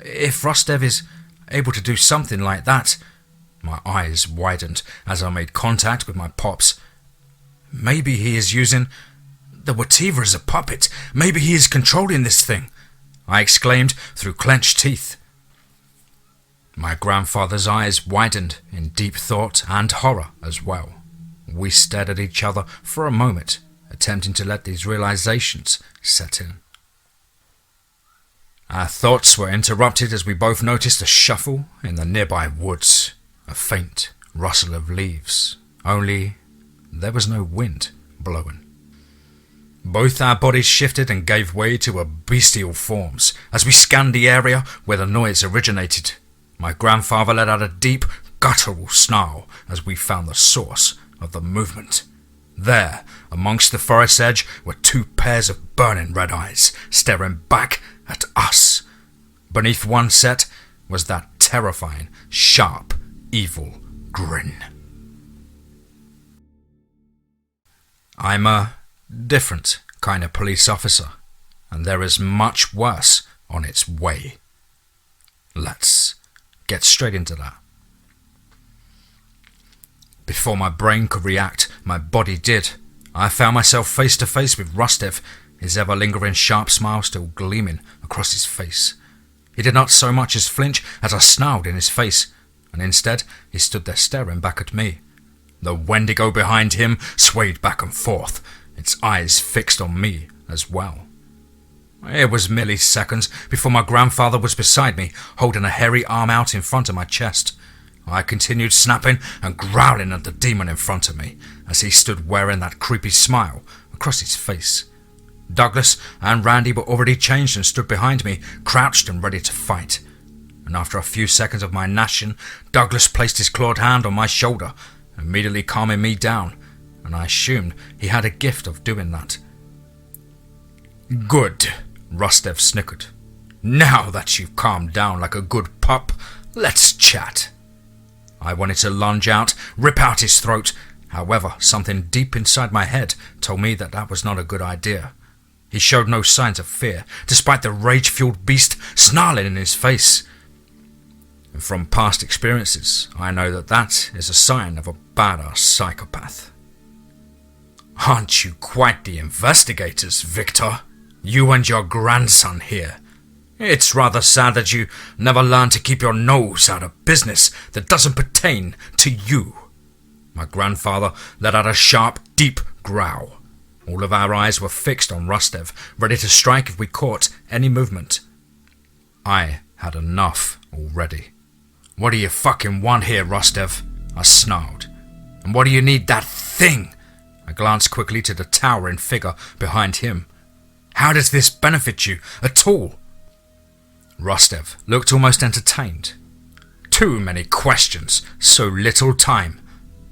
If Rustev is able to do something like that, my eyes widened as I made contact with my pops. Maybe he is using the whatever as a puppet. Maybe he is controlling this thing, I exclaimed through clenched teeth. My grandfather's eyes widened in deep thought and horror as well. We stared at each other for a moment, attempting to let these realizations set in. Our thoughts were interrupted as we both noticed a shuffle in the nearby woods, a faint rustle of leaves, only there was no wind blowing. Both our bodies shifted and gave way to bestial forms as we scanned the area where the noise originated. My grandfather let out a deep, guttural snarl as we found the source of the movement. There, amongst the forest edge, were two pairs of burning red eyes, staring back at us. Beneath one set was that terrifying, sharp, evil grin. I'm a different kind of police officer, and there is much worse on its way. Let's get straight into that. Before my brain could react, my body did. I found myself face to face with Rustev, his ever-lingering sharp smile still gleaming across his face. He did not so much as flinch as I snarled in his face, and instead he stood there staring back at me. The Wendigo behind him swayed back and forth, its eyes fixed on me as well. It was merely seconds before my grandfather was beside me, holding a hairy arm out in front of my chest. I continued snapping and growling at the demon in front of me as he stood wearing that creepy smile across his face. Douglas and Randy were already changed and stood behind me, crouched and ready to fight. And after a few seconds of my gnashing, Douglas placed his clawed hand on my shoulder, immediately calming me down, and I assumed he had a gift of doing that. "Good," Rustev snickered. "Now that you've calmed down like a good pup, let's chat." I wanted to lunge out, rip out his throat. However, something deep inside my head told me that that was not a good idea. He showed no signs of fear, despite the rage-fueled beast snarling in his face. And from past experiences, I know that that is a sign of a badass psychopath. "Aren't you quite the investigators, Victor? You and your grandson here. It's rather sad that you never learned to keep your nose out of business that doesn't pertain to you." My grandfather let out a sharp, deep growl. All of our eyes were fixed on Rustev, ready to strike if we caught any movement. I had enough already. "What do you fucking want here, Rustev?" I snarled. "And what do you need that thing?" I glanced quickly to the towering figure behind him. "How does this benefit you at all?" Rustev looked almost entertained. "Too many questions, so little time.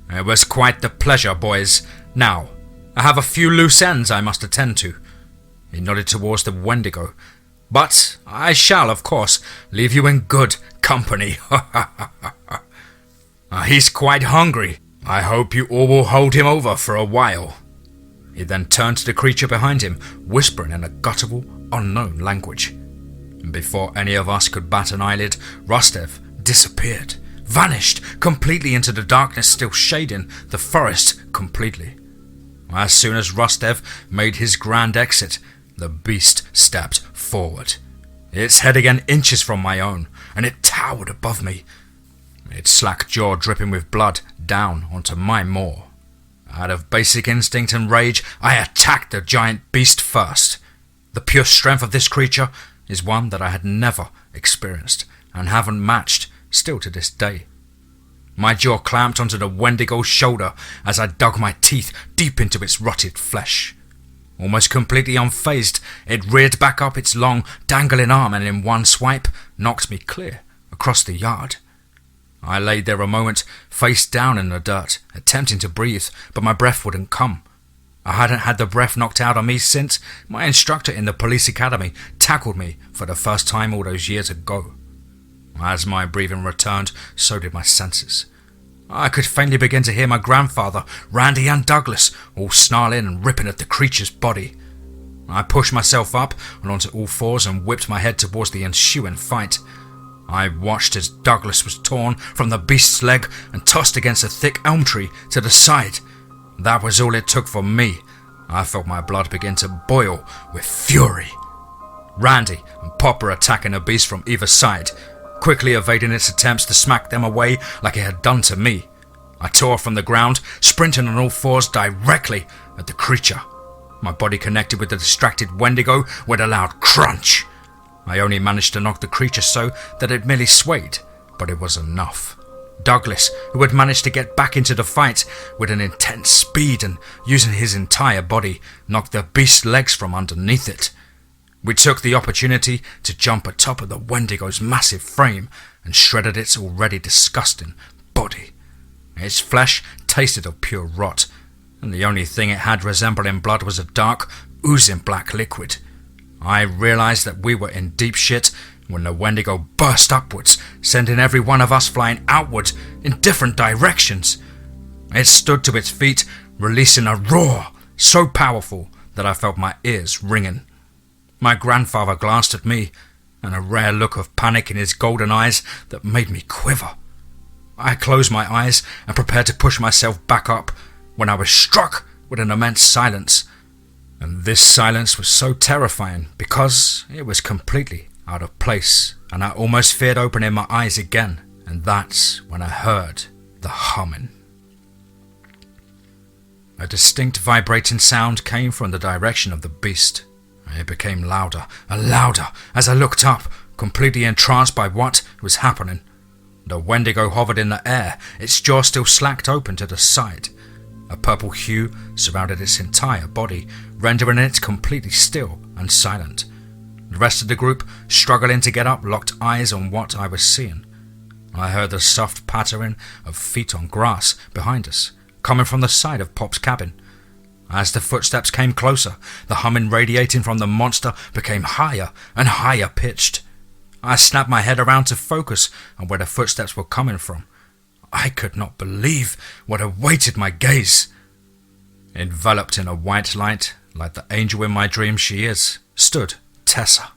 It was quite the pleasure, boys. Now, I have a few loose ends I must attend to." He nodded towards the Wendigo. "But I shall, of course, leave you in good company." "He's quite hungry. I hope you all will hold him over for a while." He then turned to the creature behind him, whispering in a guttural, unknown language. And before any of us could bat an eyelid, Rustev disappeared, vanished completely into the darkness, still shading the forest completely. As soon as Rustev made his grand exit, the beast stepped forward, its head again inches from my own, and it towered above me, its slack jaw dripping with blood down onto my maw. Out of basic instinct and rage, I attacked the giant beast first. The pure strength of this creature is one that I had never experienced, and haven't matched still to this day. My jaw clamped onto the Wendigo's shoulder as I dug my teeth deep into its rotted flesh. Almost completely unfazed, it reared back up its long, dangling arm and in one swipe knocked me clear across the yard. I lay there a moment, face down in the dirt, attempting to breathe, but my breath wouldn't come. I hadn't had the breath knocked out of me since my instructor in the police academy tackled me for the first time all those years ago. As my breathing returned, so did my senses. I could faintly begin to hear my grandfather, Randy and Douglas, all snarling and ripping at the creature's body. I pushed myself up and onto all fours and whipped my head towards the ensuing fight. I watched as Douglas was torn from the beast's leg and tossed against a thick elm tree to the side. That was all it took for me. I felt my blood begin to boil with fury. Randy and Pop were attacking the beast from either side, quickly evading its attempts to smack them away like it had done to me. I tore from the ground, sprinting on all fours directly at the creature. My body connected with the distracted Wendigo with a loud crunch. I only managed to knock the creature so that it merely swayed, but it was enough. Douglas, who had managed to get back into the fight with an intense speed and using his entire body, knocked the beast's legs from underneath it. We took the opportunity to jump atop of the Wendigo's massive frame and shredded its already disgusting body. Its flesh tasted of pure rot, and the only thing it had resembling blood was a dark, oozing black liquid. I realized that we were in deep shit when the Wendigo burst upwards, sending every one of us flying outward in different directions. It stood to its feet, releasing a roar so powerful that I felt my ears ringing. My grandfather glanced at me, and a rare look of panic in his golden eyes that made me quiver. I closed my eyes and prepared to push myself back up when I was struck with an immense silence. And this silence was so terrifying because it was completely out of place, and I almost feared opening my eyes again, and that's when I heard the humming. A distinct vibrating sound came from the direction of the beast. It became louder and louder as I looked up, completely entranced by what was happening. The Wendigo hovered in the air, its jaw still slacked open to the side. A purple hue surrounded its entire body, rendering it completely still and silent. The rest of the group, struggling to get up, locked eyes on what I was seeing. I heard the soft pattering of feet on grass behind us, coming from the side of Pop's cabin. As the footsteps came closer, the humming radiating from the monster became higher and higher pitched. I snapped my head around to focus on where the footsteps were coming from. I could not believe what awaited my gaze. Enveloped in a white light, like the angel in my dreams she is, stood Tessa.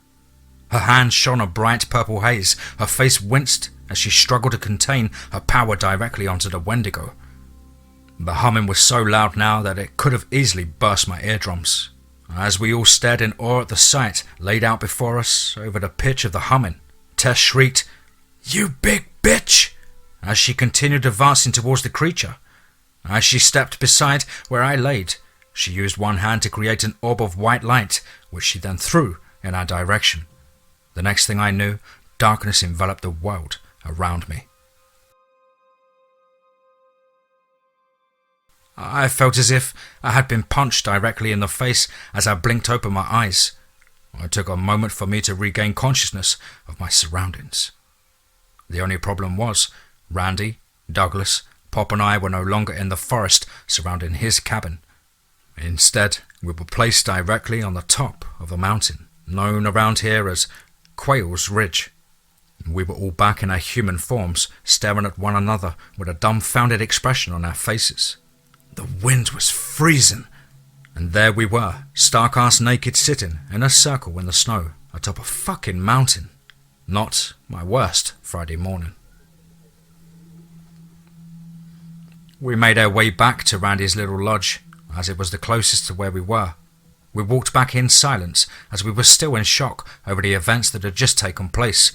Her hands shone a bright purple haze. Her face winced as she struggled to contain her power directly onto the Wendigo. The humming was so loud now that it could have easily burst my eardrums. As we all stared in awe at the sight laid out before us over the pitch of the humming, Tess shrieked, "You big bitch!" as she continued advancing towards the creature. As she stepped beside where I laid, she used one hand to create an orb of white light, which she then threw in our direction. The next thing I knew, darkness enveloped the world around me. I felt as if I had been punched directly in the face as I blinked open my eyes. It took a moment for me to regain consciousness of my surroundings. The only problem was, Randy, Douglas, Pop and I were no longer in the forest surrounding his cabin. Instead, we were placed directly on the top of a mountain, known around here as Quail's Ridge. We were all back in our human forms, staring at one another with a dumbfounded expression on our faces. The wind was freezing, and there we were, stark-ass naked, sitting in a circle in the snow atop a fucking mountain. Not my worst Friday morning. We made our way back to Randy's little lodge, as it was the closest to where we were. We walked back in silence, as we were still in shock over the events that had just taken place.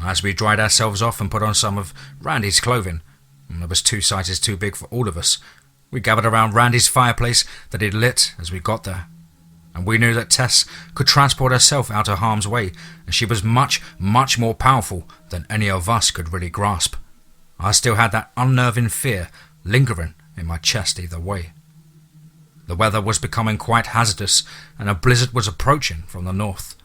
As we dried ourselves off and put on some of Randy's clothing, and it was 2 sizes too big for all of us, we gathered around Randy's fireplace that he'd lit as we got there. And we knew that Tess could transport herself out of harm's way, and she was much, much more powerful than any of us could really grasp. I still had that unnerving fear lingering in my chest either way. The weather was becoming quite hazardous, and a blizzard was approaching from the north.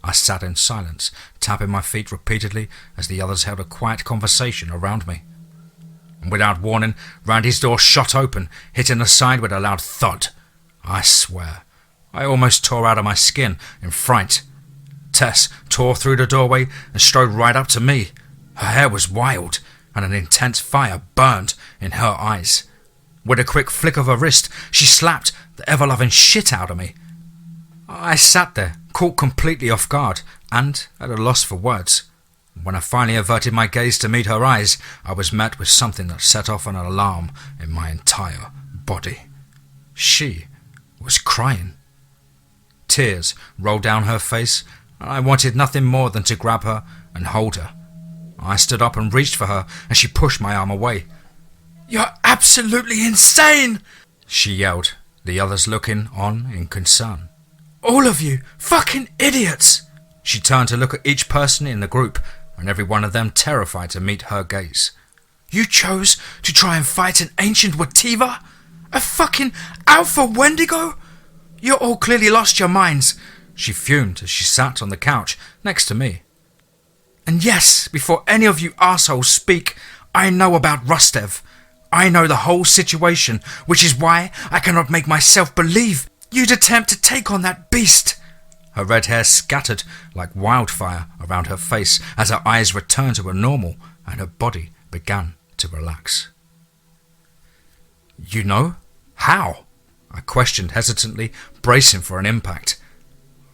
I sat in silence, tapping my feet repeatedly as the others held a quiet conversation around me. And without warning, Randy's door shot open, hitting the side with a loud thud. I swear, I almost tore out of my skin in fright. Tess tore through the doorway and strode right up to me. Her hair was wild, and an intense fire burned in her eyes. With a quick flick of her wrist, she slapped the ever-loving shit out of me. I sat there, caught completely off guard, and at a loss for words. When I finally averted my gaze to meet her eyes, I was met with something that set off an alarm in my entire body. She was crying. Tears rolled down her face, and I wanted nothing more than to grab her and hold her. I stood up and reached for her, and she pushed my arm away. "You're absolutely insane!" she yelled, the others looking on in concern. "All of you fucking idiots!" She turned to look at each person in the group, and every one of them terrified to meet her gaze. "You chose to try and fight an ancient Wativa? A fucking Alpha Wendigo? You all clearly lost your minds," she fumed as she sat on the couch next to me. "And yes, before any of you assholes speak, I know about Rustev. I know the whole situation, which is why I cannot make myself believe you'd attempt to take on that beast." Her red hair scattered like wildfire around her face as her eyes returned to her normal and her body began to relax. "You know? How?" I questioned hesitantly, bracing for an impact.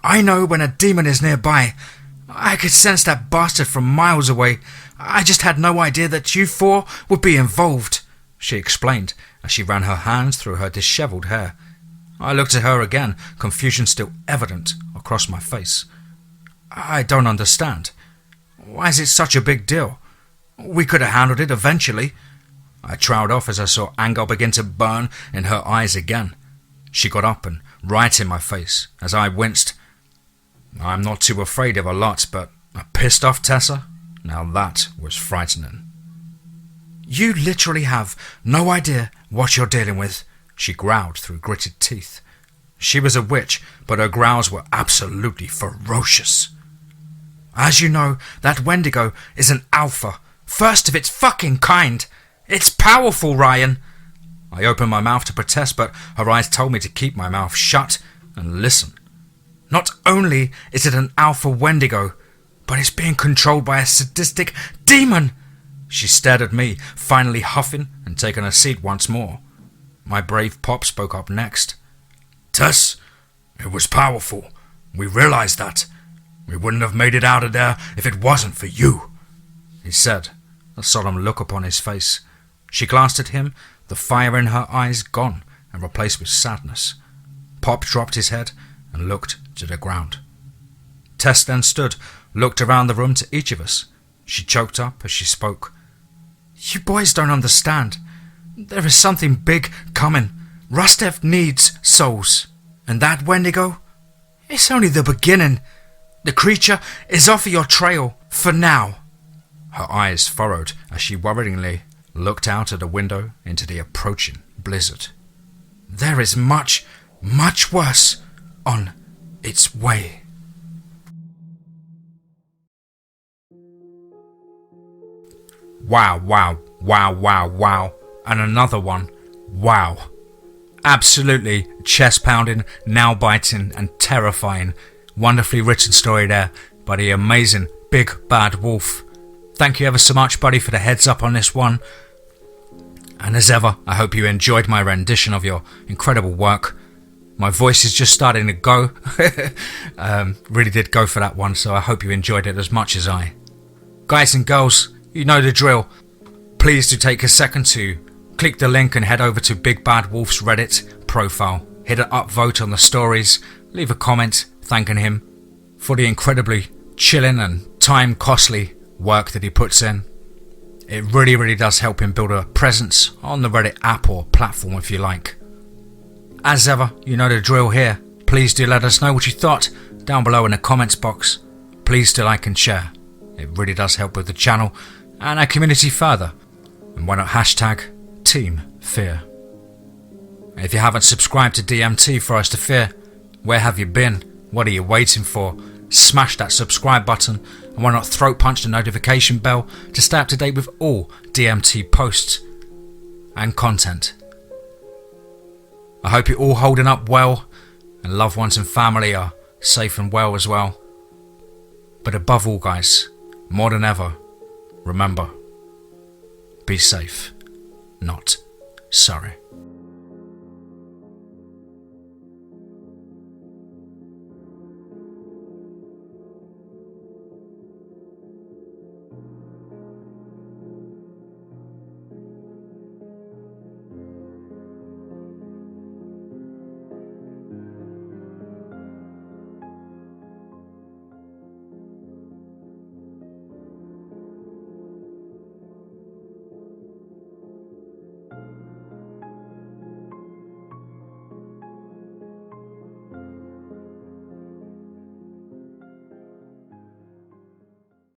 "I know when a demon is nearby. I could sense that bastard from miles away. I just had no idea that you 4 would be involved," she explained as she ran her hands through her dishevelled hair. I looked at her again, confusion still evident across my face. "I don't understand. Why is it such a big deal? We could have handled it eventually." I trailed off as I saw anger begin to burn in her eyes again. She got up and right in my face as I winced. "I'm not too afraid of a lot, but a pissed off Tessa? Now that was frightening." "You literally have no idea what you're dealing with," she growled through gritted teeth. She was a witch, but her growls were absolutely ferocious. "As you know, that Wendigo is an alpha, first of its fucking kind. It's powerful, Ryan." I opened my mouth to protest, but her eyes told me to keep my mouth shut and listen. "Not only is it an alpha Wendigo, but it's being controlled by a sadistic demon." She stared at me, finally huffing and taking a seat once more. My brave Pop spoke up next. "Tess, it was powerful. We realized that. We wouldn't have made it out of there if it wasn't for you," he said, a solemn look upon his face. She glanced at him, the fire in her eyes gone and replaced with sadness. Pop dropped his head and looked to the ground. Tess then stood, looked around the room to each of us. She choked up as she spoke. "You boys don't understand. There is something big coming. Rustev needs souls. And that Wendigo? It's only the beginning. The creature is off of your trail, for now." Her eyes furrowed as she worryingly looked out of the window into the approaching blizzard. "There is much, much worse on its way." Wow, wow, wow, wow, wow. And another one. Wow. Absolutely chest-pounding, nail-biting and terrifying. Wonderfully written story there by the amazing Big Bad Wolf. Thank you ever so much, buddy, for the heads up on this one. And as ever, I hope you enjoyed my rendition of your incredible work. My voice is just starting to go. Really did go for that one, so I hope you enjoyed it as much as I. Guys and girls, you know the drill. Please do take a second to click the link and head over to Big Bad Wolf's Reddit profile. Hit an upvote on the stories, leave a comment thanking him for the incredibly chilling and time-costly work that he puts in. It really does help him build a presence on the Reddit app or platform if you like. As ever, you know the drill here. Please do let us know what you thought down below in the comments box. Please do like and share. It really does help with the channel and our community further. And why not hashtag TeamFEAR. If you haven't subscribed to DMT for us to fear, where have you been? What are you waiting for? Smash that subscribe button, and why not throat punch the notification bell to stay up to date with all DMT posts and content. I hope you're all holding up well and loved ones and family are safe and well as well. But above all guys, more than ever, remember, be safe, not sorry.